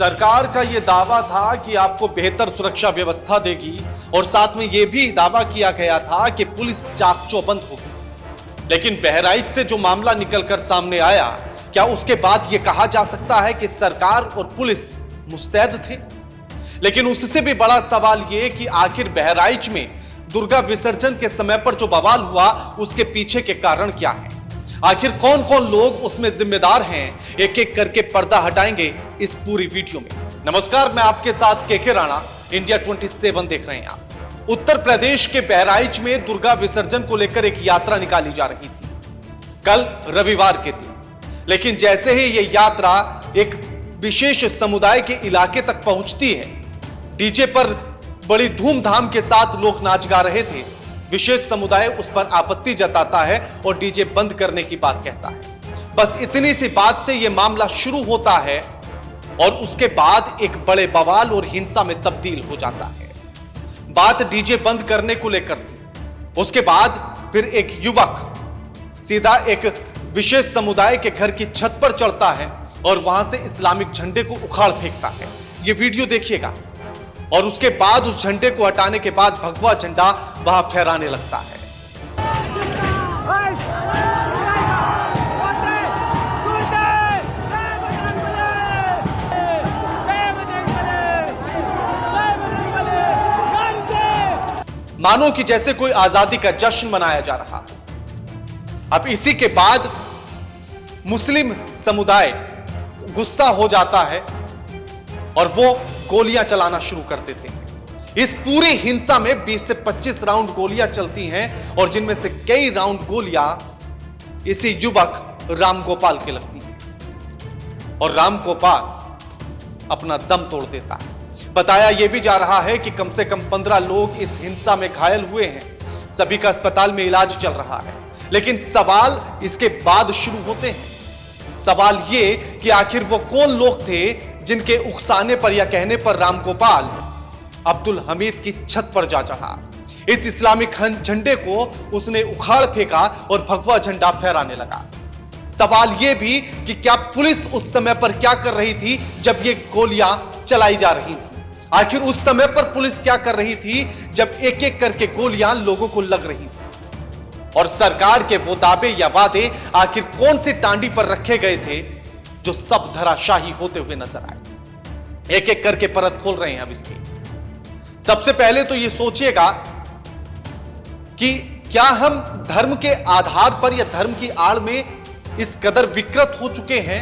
सरकार का यह दावा था कि आपको बेहतर सुरक्षा व्यवस्था देगी और साथ में यह भी दावा किया गया था कि पुलिस चाक चौबंद होगी। लेकिन बहराइच से जो मामला निकलकर सामने आया, क्या उसके बाद यह कहा जा सकता है कि सरकार और पुलिस मुस्तैद थे? लेकिन उससे भी बड़ा सवाल यह कि आखिर बहराइच में दुर्गा विसर्जन के समय पर जो बवाल हुआ, उसके पीछे के कारण क्या है? आखिर कौन कौन लोग उसमें जिम्मेदार हैं? एक एक करके पर्दा हटाएंगे इस पूरी वीडियो में। नमस्कार, मैं आपके साथ केके राणा, इंडिया 27 देख रहे हैं आप। उत्तर प्रदेश के बहराइच में दुर्गा विसर्जन को लेकर एक यात्रा निकाली जा रही थी कल रविवार के दिन। लेकिन जैसे ही यह यात्रा एक विशेष समुदाय के इलाके तक पहुंचती है, डीजे पर बड़ी धूमधाम के साथ लोग नाच गा रहे थे। विशेष समुदाय उस पर आपत्ति जताता है और डीजे बंद करने की बात कहता है। बस इतनी सी बात से यह मामला शुरू होता है और उसके बाद एक बड़े बवाल और हिंसा में तब्दील हो जाता है। बात डीजे बंद करने को लेकर थी। उसके बाद फिर एक युवक सीधा एक विशेष समुदाय के घर की छत पर चढ़ता है और वहां से इस्लामिक झंडे को उखाड़ फेंकता है। यह वीडियो देखिएगा। और उसके बाद उस झंडे को हटाने के बाद भगवा झंडा वहां फहराने लगता है। मानो कि जैसे कोई आजादी का जश्न मनाया जा रहा है। अब इसी के बाद मुस्लिम समुदाय गुस्सा हो जाता है और वो गोलियां चलाना शुरू कर देते हैं। इस पूरी हिंसा में 20 से 25 राउंड गोलियां चलती हैं और जिनमें से कई राउंड गोलियां इसी युवक रामगोपाल के लगती हैं और रामगोपाल अपना दम तोड़ देता है। बताया यह भी जा रहा है कि कम से कम 15 लोग इस हिंसा में घायल हुए हैं। सभी का अस्पताल में इलाज चल रहा है। लेकिन सवाल इसके बाद शुरू होते हैं। सवाल यह कि आखिर वो कौन लोग थे जिनके उकसाने पर या कहने पर रामगोपाल अब्दुल हमीद की छत पर जा चढ़ा। इस इस्लामिक झंडे को उसने उखाड़ फेंका और भगवा झंडा फहराने लगा। सवाल यह भी कि क्या पुलिस उस समय पर क्या कर रही थी जब ये गोलियां चलाई जा रही थी? आखिर उस समय पर पुलिस क्या कर रही थी जब एक एक करके गोलियां लोगों को लग रही थी? और सरकार के वो दावे या वादे आखिर कौन सी टांडी पर रखे गए थे जो सब धराशाही होते हुए नजर आए? एक एक करके परत खोल रहे हैं अब इसकी। सबसे पहले तो यह सोचिएगा कि क्या हम धर्म के आधार पर या धर्म की आड़ में इस कदर विकृत हो चुके हैं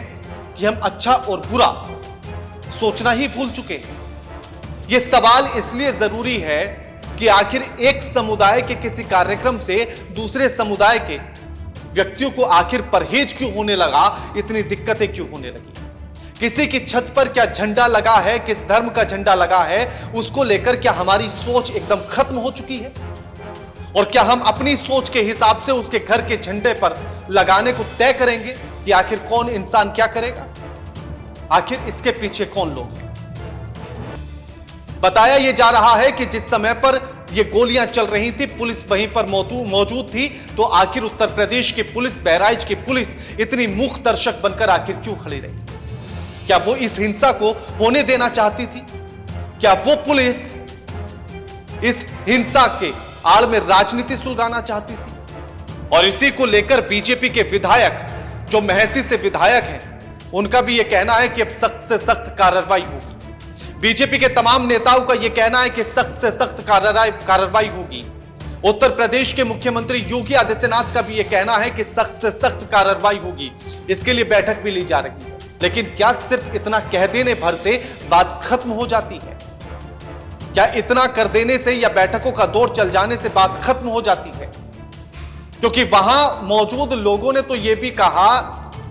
कि हम अच्छा और बुरा सोचना ही भूल चुके हैं? यह सवाल इसलिए जरूरी है कि आखिर एक समुदाय के किसी कार्यक्रम से दूसरे समुदाय के व्यक्तियों को आखिर परहेज क्यों होने लगा, इतनी दिक्कतें क्यों होने लगी? किसी की छत पर क्या झंडा लगा है, किस धर्म का झंडा लगा है, उसको लेकर क्या हमारी सोच एकदम खत्म हो चुकी है? और क्या हम अपनी सोच के हिसाब से उसके घर के झंडे पर लगाने को तय करेंगे कि आखिर कौन इंसान क्या करेगा? आखिर इसके पीछे कौन लोग हैं? बताया यह जा रहा है कि जिस समय पर ये गोलियां चल रही थी, पुलिस वहीं पर मौजूद थी। तो आखिर उत्तर प्रदेश की पुलिस, बहराइच की पुलिस इतनी मूक दर्शक बनकर आखिर क्यों खड़ी रही? क्या वो इस हिंसा को होने देना चाहती थी? क्या वो पुलिस इस हिंसा के आड़ में राजनीति सुलगाना चाहती थी? और इसी को लेकर बीजेपी के विधायक, जो महसी से विधायक हैं, उनका भी यह कहना है कि अब सख्त से सख्त कार्रवाई होगी। बीजेपी के तमाम नेताओं का यह कहना है कि सख्त से सख्त कार्रवाई होगी। उत्तर प्रदेश के मुख्यमंत्री योगी आदित्यनाथ का भी यह कहना है कि सख्त से सख्त कार्रवाई होगी। इसके लिए बैठक भी ली जा रही है। लेकिन क्या सिर्फ इतना कह देने भर से बात खत्म हो जाती है? क्या इतना कर देने से या बैठकों का दौर चल जाने से बात खत्म हो जाती है? क्योंकि वहां मौजूद लोगों ने तो यह भी कहा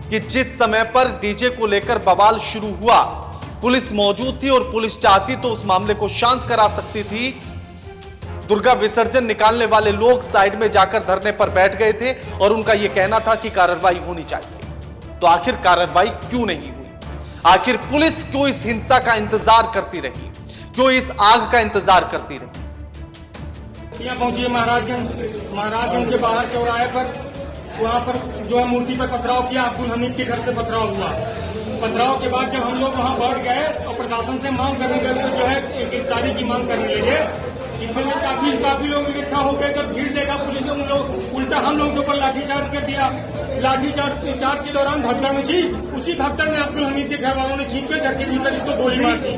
कि जिस समय पर डीजे को लेकर बवाल शुरू हुआ, पुलिस मौजूद थी और पुलिस चाहती तो उस मामले को शांत करा सकती थी। दुर्गा विसर्जन निकालने वाले लोग साइड में जाकर धरने पर बैठ गए थे और उनका यह कहना था कि कार्रवाई होनी चाहिए। तो आखिर कार्रवाई क्यों नहीं हुई? आखिर पुलिस क्यों इस हिंसा का इंतजार करती रही? क्यों इस आग का इंतजार करती रही? यहाँ पहुंची महाराजगंज के बाहर चौराहे पर, वहां पर जो है मूर्ति पर पथराव किया। अब्दुल हमीद के घर से पथराव हुआ। पथराव के बाद जब हम लोग वहाँ बैठ गए और प्रशासन से मांग करने लगे, तो जो है एक गिरफ्तारी की मांग करने लगे। इसमें काफी लोग इकट्ठा हो गए। जब भीड़ देखा पुलिस ने उल्टा हम लोग के ऊपर लाठीचार्ज कर दिया। लाठीचार्ज के दौरान भगदड़ मची। उसी भगदड़ में अब्दुल हमीद के घर वालों ने खींच कर घर के भीतर इसको गोली मार दी।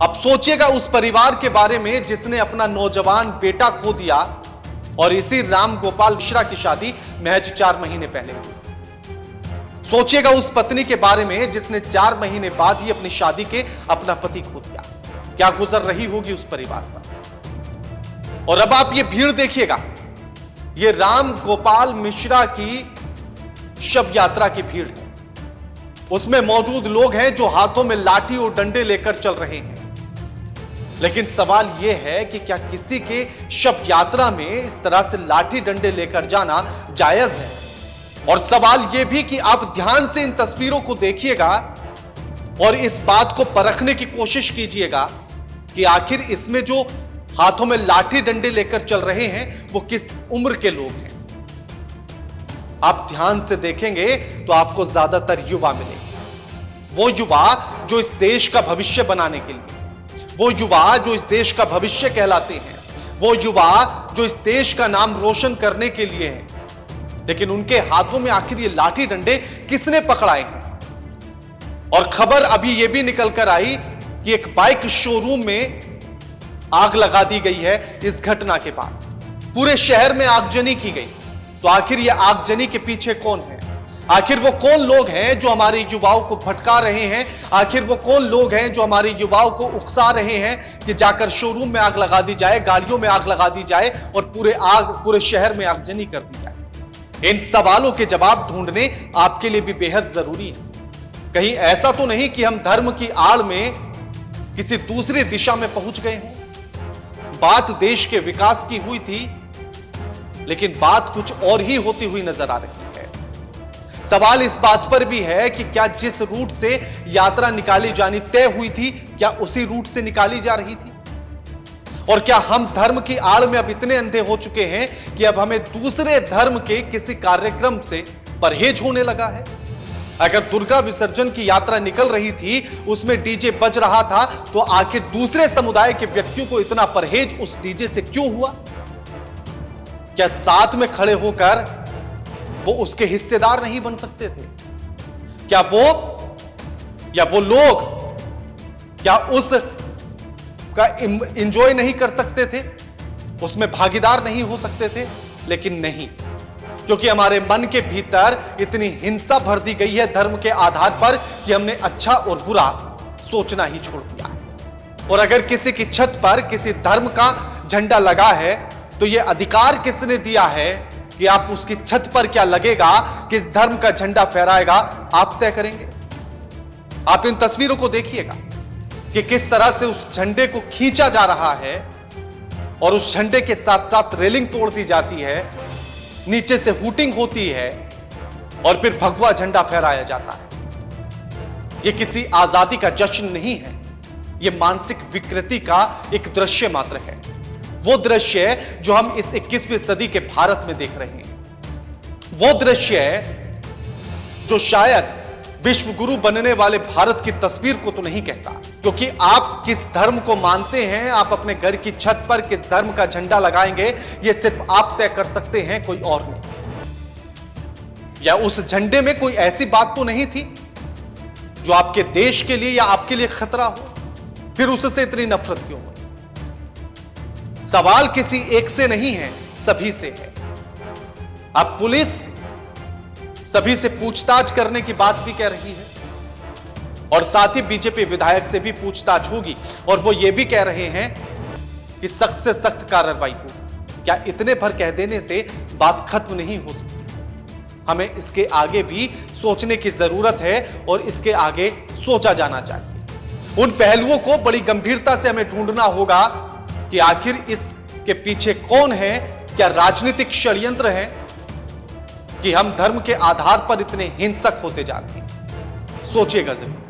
अब सोचिएगा उस परिवार के बारे में जिसने अपना नौजवान बेटा खो दिया और इसी राम गोपाल मिश्रा की शादी महज 4 महीने पहले हुई। सोचिएगा उस पत्नी के बारे में जिसने 4 महीने बाद ही अपनी शादी के अपना पति खो दिया। क्या गुजर रही होगी उस परिवार पर। और अब आप ये भीड़ देखिएगा, ये राम गोपाल मिश्रा की शव यात्रा की भीड़ है। उसमें मौजूद लोग हैं जो हाथों में लाठी और डंडे लेकर चल रहे हैं। लेकिन सवाल यह है कि क्या किसी के शव यात्रा में इस तरह से लाठी डंडे लेकर जाना जायज है। और सवाल यह भी कि आप ध्यान से इन तस्वीरों को देखिएगा और इस बात को परखने की कोशिश कीजिएगा कि आखिर इसमें जो हाथों में लाठी डंडे लेकर चल रहे हैं वो किस उम्र के लोग हैं। आप ध्यान से देखेंगे तो आपको ज्यादातर युवा मिलेंगे। वो युवा जो इस देश का भविष्य बनाने के लिए, वो युवा जो इस देश का भविष्य कहलाते हैं, वो युवा जो इस देश का नाम रोशन करने के लिए है। लेकिन उनके हाथों में आखिर ये लाठी डंडे किसने पकड़ाए हैं। और खबर अभी यह भी निकल कर आई कि एक बाइक शोरूम में आग लगा दी गई है। इस घटना के बाद पूरे शहर में आगजनी की गई। तो आखिर यह आगजनी के पीछे कौन है। आखिर वो कौन लोग हैं जो हमारे युवाओं को भटका रहे हैं। आखिर वो कौन लोग हैं जो हमारे युवाओं को उकसा रहे हैं कि जाकर शोरूम में आग लगा दी जाए, गाड़ियों में आग लगा दी जाए और पूरे शहर में आगजनी कर दी जाए। इन सवालों के जवाब ढूंढने आपके लिए भी बेहद जरूरी है। कहीं ऐसा तो नहीं कि हम धर्म की आड़ में किसी दूसरी दिशा में पहुंच गए हों। बात देश के विकास की हुई थी, लेकिन बात कुछ और ही होती हुई नजर आ रही है। सवाल इस बात पर भी है कि क्या जिस रूट से यात्रा निकाली जानी तय हुई थी, क्या उसी रूट से निकाली जा रही थी। और क्या हम धर्म की आड़ में अब इतने अंधे हो चुके हैं कि अब हमें दूसरे धर्म के किसी कार्यक्रम से परहेज होने लगा है। अगर दुर्गा विसर्जन की यात्रा निकल रही थी, उसमें डीजे बज रहा था, तो आखिर दूसरे समुदाय के व्यक्तियों को इतना परहेज उस डीजे से क्यों हुआ। क्या साथ में खड़े होकर वो उसके हिस्सेदार नहीं बन सकते थे। क्या वो लोग क्या उस का एंजॉय नहीं कर सकते थे, उसमें भागीदार नहीं हो सकते थे। लेकिन नहीं, क्योंकि हमारे मन के भीतर इतनी हिंसा भर दी गई है धर्म के आधार पर कि हमने अच्छा और बुरा सोचना ही छोड़ दिया है। और अगर किसी की छत पर किसी धर्म का झंडा लगा है, तो यह अधिकार किसने दिया है कि आप उसकी छत पर क्या लगेगा, किस धर्म का झंडा फहराएगा, आप तय करेंगे। आप इन तस्वीरों को देखिएगा कि किस तरह से उस झंडे को खींचा जा रहा है और उस झंडे के साथ साथ रेलिंग तोड़ दी जाती है, नीचे से हूटिंग होती है और फिर भगवा झंडा फहराया जाता है। यह किसी आजादी का जश्न नहीं है, यह मानसिक विकृति का एक दृश्य मात्र है। वो दृश्य जो हम इस 21वीं सदी के भारत में देख रहे हैं, वो दृश्य जो शायद विश्व गुरु बनने वाले भारत की तस्वीर को तो नहीं कहता। क्योंकि आप किस धर्म को मानते हैं, आप अपने घर की छत पर किस धर्म का झंडा लगाएंगे, यह सिर्फ आप तय कर सकते हैं, कोई और नहीं। या उस झंडे में कोई ऐसी बात तो नहीं थी जो आपके देश के लिए या आपके लिए खतरा हो, फिर उससे इतनी नफरत क्यों हो। सवाल किसी एक से नहीं है, सभी से है। अब पुलिस सभी से पूछताछ करने की बात भी कह रही है और साथ ही बीजेपी विधायक से भी पूछताछ होगी और वो ये भी कह रहे हैं कि सख्त से सख्त कार्रवाई हो। क्या इतने भर कह देने से बात खत्म नहीं हो सकती। हमें इसके आगे भी सोचने की जरूरत है और इसके आगे सोचा जाना चाहिए। उन पहलुओं को बड़ी गंभीरता से हमें ढूंढना होगा कि आखिर इसके पीछे कौन है। क्या राजनीतिक षड्यंत्र है कि हम धर्म के आधार पर इतने हिंसक होते जा रहे हैं। सोचिएगा जरूर।